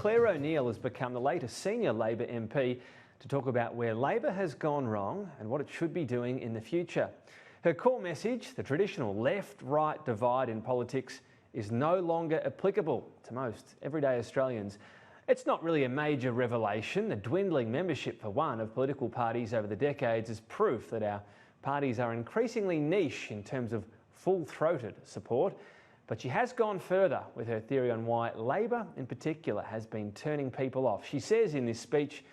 Clare O'Neil has become the latest senior Labor MP to talk about where Labor has gone wrong and what it should be doing in the future. Her core message, the traditional left-right divide in politics, is no longer applicable to most everyday Australians. It's not really a major revelation. The dwindling membership, for one, of political parties over the decades is proof that our parties are increasingly niche in terms of full-throated support. But she has gone further with her theory on why Labor in particular has been turning people off. She says in this speech,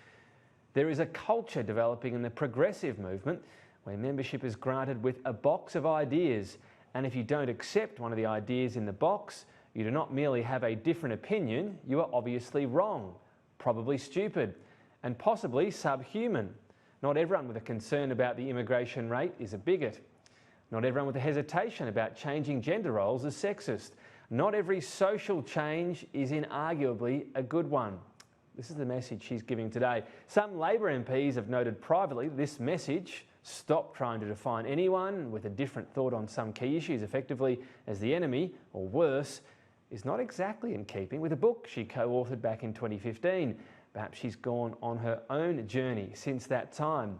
there is a culture developing in the progressive movement where membership is granted with a box of ideas, and if you don't accept one of the ideas in the box, you do not merely have a different opinion, you are obviously wrong, probably stupid, and possibly subhuman. Not everyone with a concern about the immigration rate is a bigot. Not everyone with a hesitation about changing gender roles is sexist. Not every social change is inarguably a good one. This is the message she's giving today. Some Labor MPs have noted privately this message, stop trying to define anyone with a different thought on some key issues effectively as the enemy, or worse, is not exactly in keeping with a book she co-authored back in 2015. Perhaps she's gone on her own journey since that time.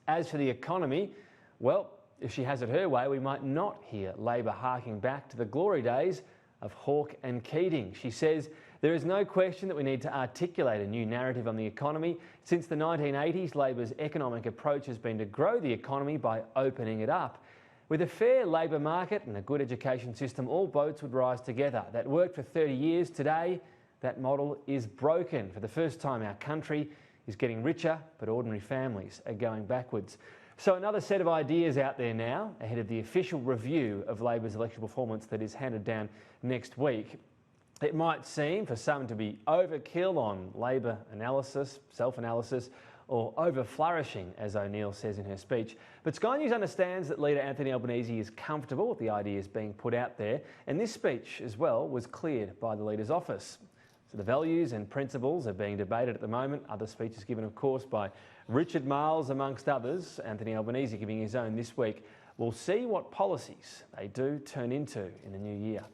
As for the economy, well, if she has it her way, we might not hear Labor harking back to the glory days of Hawke and Keating. She says, there is no question that we need to articulate a new narrative on the economy. Since the 1980s, Labor's economic approach has been to grow the economy by opening it up. With a fair labour market and a good education system, all boats would rise together. That worked for 30 years. Today, that model is broken. For the first time, our country is getting richer, but ordinary families are going backwards. So another set of ideas out there now, ahead of the official review of Labor's electoral performance that is handed down next week. It might seem for some to be overkill on Labor analysis, self-analysis, or over-flourishing, as O'Neil says in her speech. But Sky News understands that leader Anthony Albanese is comfortable with the ideas being put out there, and this speech as well was cleared by the leader's office. So the values and principles are being debated at the moment. Other speeches given, of course, by Richard Marles, amongst others. Anthony Albanese giving his own this week. We'll see what policies they do turn into in the new year.